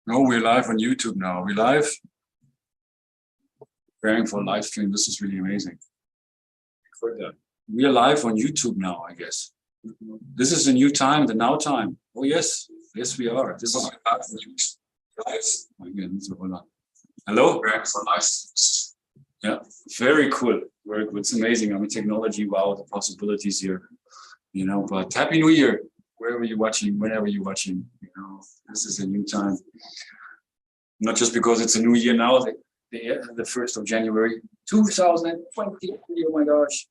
No, we're live on YouTube now. We're live. Preparing for a live stream. This is really amazing. We are live on YouTube now, I guess. This is the new time, the now time. Oh, yes. Yes, we are. This is live. Hello? Yeah, very cool. Very cool. It's amazing. I mean, technology, wow, the possibilities here. You know, but Happy New Year, wherever you're watching, whenever you're watching. You know, this is a new time. Not just because it's a new year now, the 1st of January 2020. Oh my gosh.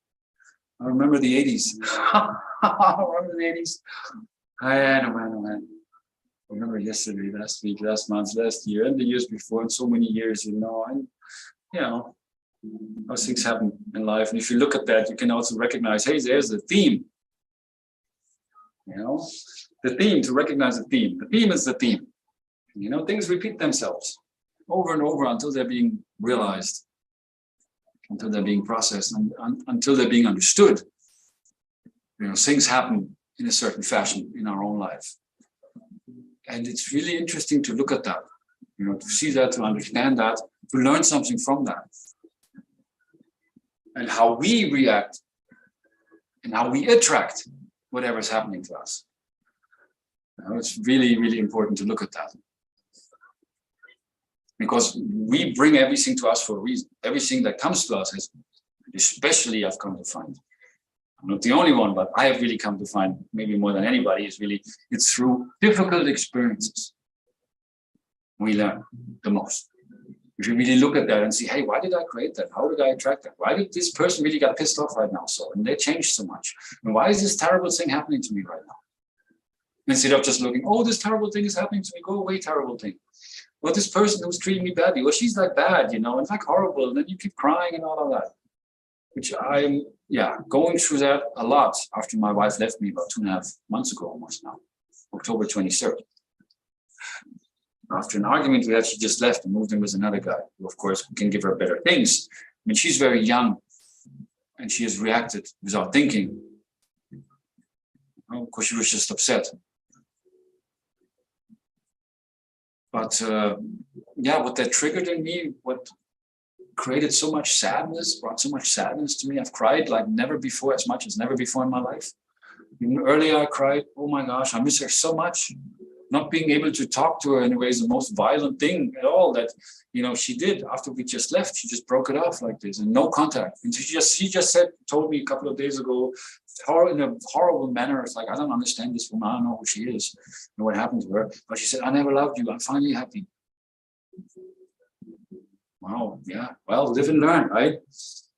I remember the 80s. I remember the 80s. Man. I remember yesterday, last week, last month, last year, and the years before, and so many years, you know, and you know, how things happen in life. And if you look at that, you can also recognize, hey, there's the theme. You know, the theme, to recognize the theme. The theme is the theme. You know, things repeat themselves over and over until they're being realized, until they're being processed, and until they're being understood. You know, things happen in a certain fashion in our own life. And it's really interesting to look at that, you know, to see that, to understand that, to learn something from that. And how we react and how we attract whatever's happening to us. You know, it's really, really important to look at that. Because we bring everything to us for a reason. Everything that comes to us has, especially I've come to find, I'm not the only one, but I have really come to find, maybe more than anybody, is really, it's through difficult experiences we learn the most. If you really look at that and see, hey, why did I create that? How did I attract that? Why did this person really get pissed off right now? So, and they changed so much. And why is this terrible thing happening to me right now? Instead of just looking, oh, this terrible thing is happening to me, go away, terrible thing. Well, this person who's treating me badly, well, she's like bad, you know, and like horrible. And then you keep crying and all of that. Which I'm, going through that a lot after my wife left me about 2.5 months ago, almost now, October 23rd. After an argument we had, she just left and moved in with another guy, who of course can give her better things. I mean, she's very young and she has reacted without thinking. Because she was just upset. But what that triggered in me, what created so much sadness, brought so much sadness to me. I've cried like never before, as much as never before in my life. Even earlier I cried, oh my gosh, I miss her so much. Not being able to talk to her in a way is the most violent thing at all that, you know, she did after we just left. She just broke it off like this and no contact. And she just told me a couple of days ago, in a horrible manner, it's like, I don't understand this woman, I don't know who she is and what happened to her. But she said, I never loved you, I'm finally happy. Wow, yeah, well, live and learn, right?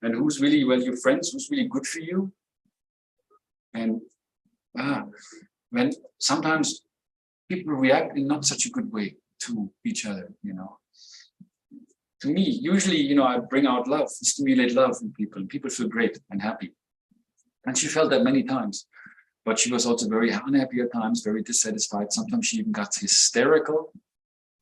And who's really, well, your friends, who's really good for you? And when sometimes people react in not such a good way to each other, you know. To me, usually, you know, I bring out love, stimulate love in people, and people feel great and happy. And she felt that many times. But she was also very unhappy at times, very dissatisfied. Sometimes she even got hysterical.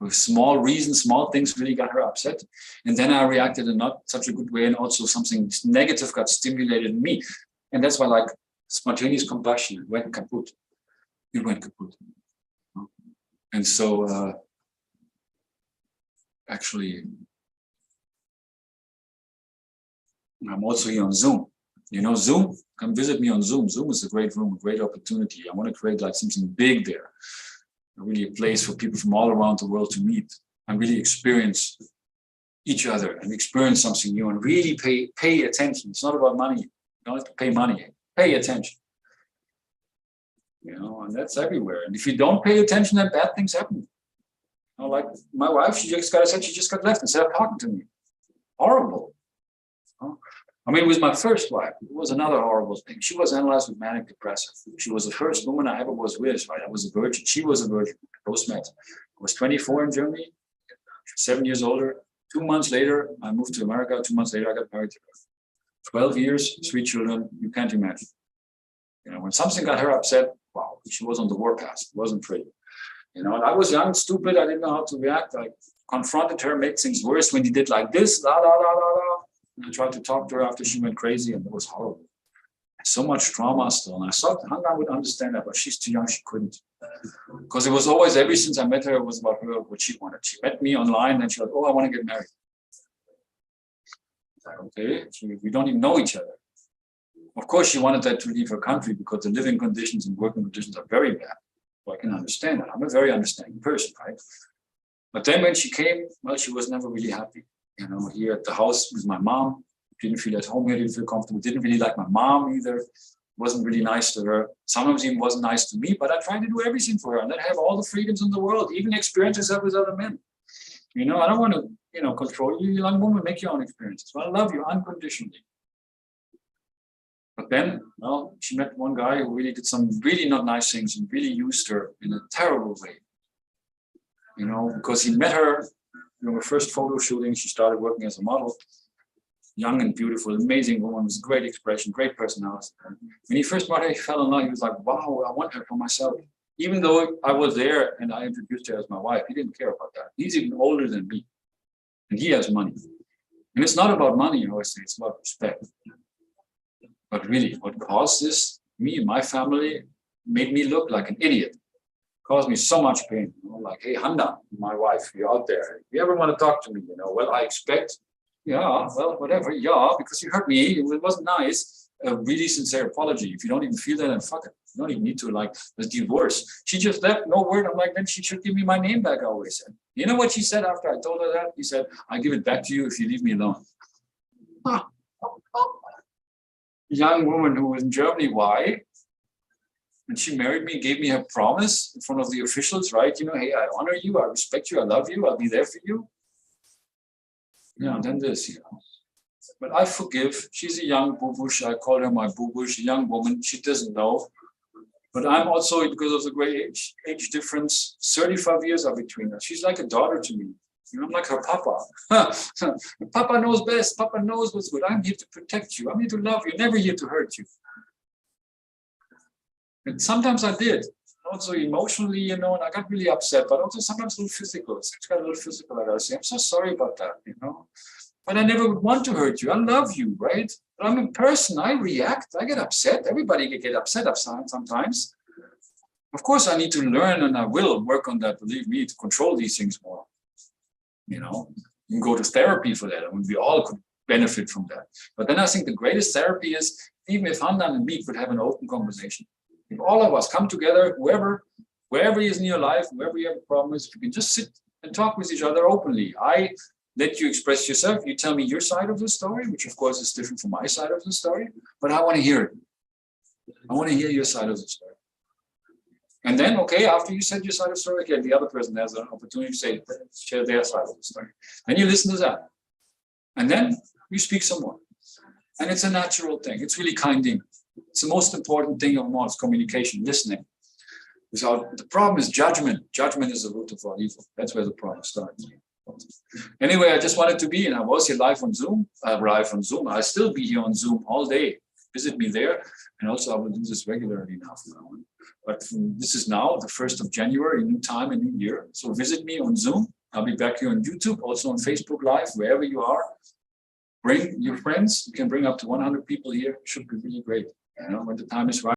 With small reasons, small things really got her upset. And then I reacted in not such a good way, and also something negative got stimulated in me. And that's why, like, spontaneous combustion went kaput. It went kaput. And so, actually, I'm also here on Zoom. You know, Zoom, come visit me on Zoom. Zoom is a great room, a great opportunity. I want to create like something big there. Really a place for people from all around the world to meet and really experience each other and experience something new and really pay attention. It's not about money. You don't have to pay money. Pay attention. You know, and that's everywhere. And if you don't pay attention, then bad things happen. You know, like my wife, she just got left instead of talking to me. Horrible. You know? I mean, with my first wife, it was another horrible thing. She was analyzed with manic depressive. She was the first woman I ever was with, right? I was a virgin. She was a virgin. Both met. I was 24 in Germany, 7 years older. 2 months later, I moved to America. 2 months later, I got married to her. 12 years, 3 children. You can't imagine. You know, when something got her upset, wow, she was on the warpath. It wasn't pretty. You know, and I was young, stupid. I didn't know how to react. I confronted her, made things worse when he did like this, la, la, la, la, la. I tried to talk to her after she went crazy, and it was horrible. So much trauma still. And I thought Hannah would understand that, but she's too young, she couldn't. Because it was always, ever since I met her, it was about her, what she wanted. She met me online and she was like, oh, I want to get married. Like, okay, we don't even know each other. Of course, she wanted that to leave her country because the living conditions and working conditions are very bad. So I can understand that. I'm a very understanding person, right? But then when she came, well, she was never really happy. You know, here at the house with my mom, didn't feel at home here, didn't feel comfortable, didn't really like my mom either. Wasn't really nice to her. Sometimes even wasn't nice to me, but I tried to do everything for her and then have all the freedoms in the world, even experiences with other men. You know, I don't want to, you know, control you. You're a young woman, make your own experiences. But I love you unconditionally. But then, well, she met one guy who really did some really not nice things and really used her in a terrible way. You know, because he met her, you know, her first photo shooting, she started working as a model. Young and beautiful, amazing woman with great expression, great personality. And when he first met her, he fell in love. He was like, wow, I want her for myself. Even though I was there and I introduced her as my wife, he didn't care about that. He's even older than me. And he has money. And it's not about money, you always say, it's about respect. But really, what caused this, me and my family, made me look like an idiot. Caused me so much pain. You know, like, hey, Hannah, my wife, you're out there. If you ever want to talk to me, you know, well, I expect, yeah, well, whatever, yeah, because you hurt me, it wasn't nice. A really sincere apology. If you don't even feel that, then fuck it. You don't even need to, like, the divorce. She just left, no word. I'm like, then she should give me my name back, I always said. You know what she said after I told her that? He said, I give it back to you if you leave me alone. Huh. Young woman who was in Germany, why? And she married me, gave me her promise in front of the officials, right? You know, hey, I honor you, I respect you, I love you, I'll be there for you. Yeah, and then this, you know. But I forgive. She's a young boo-boosh. I call her my boo-boosh, a young woman. She doesn't know. But I'm also, because of the great age difference, 35 years are between us. She's like a daughter to me. You know, I'm like her papa. Papa knows best. Papa knows what's good. I'm here to protect you. I'm here to love you. Never here to hurt you. And sometimes I did. Also emotionally, you know, and I got really upset, but also sometimes a little physical. It's got a little physical. I gotta say, I'm so sorry about that, you know. But I never would want to hurt you. I love you, right? But I'm a person. I react. I get upset. Everybody can get upset sometimes. Of course, I need to learn, and I will work on that. Believe me, to control these things more. You know, you can go to therapy for that, and we all could benefit from that. But then I think the greatest therapy is even if Hannah and me could have an open conversation. If all of us come together, wherever he is in your life, wherever you have a problem is, you can just sit and talk with each other openly. I let you express yourself. You tell me your side of the story, which of course is different from my side of the story, but I want to hear it. I want to hear your side of the story. And then, okay, after you said your side of the story, okay, the other person has an opportunity to share their side of the story. Then you listen to that. And then you speak some more. And it's a natural thing. It's really kinding. It's the most important thing of all, is communication, listening. Without, the problem is judgment. Judgment is the root of all evil. That's where the problem starts. Anyway, I just wanted to be, and I was here live on Zoom. I'll still be here on Zoom all day. Visit me there. And also I will do this regularly now from now on. But this is now the 1st of January, a new time, a new year. So visit me on Zoom. I'll be back here on YouTube, also on Facebook Live, wherever you are. Bring your friends. You can bring up to 100 people here. It should be really great. You know, when the time is right.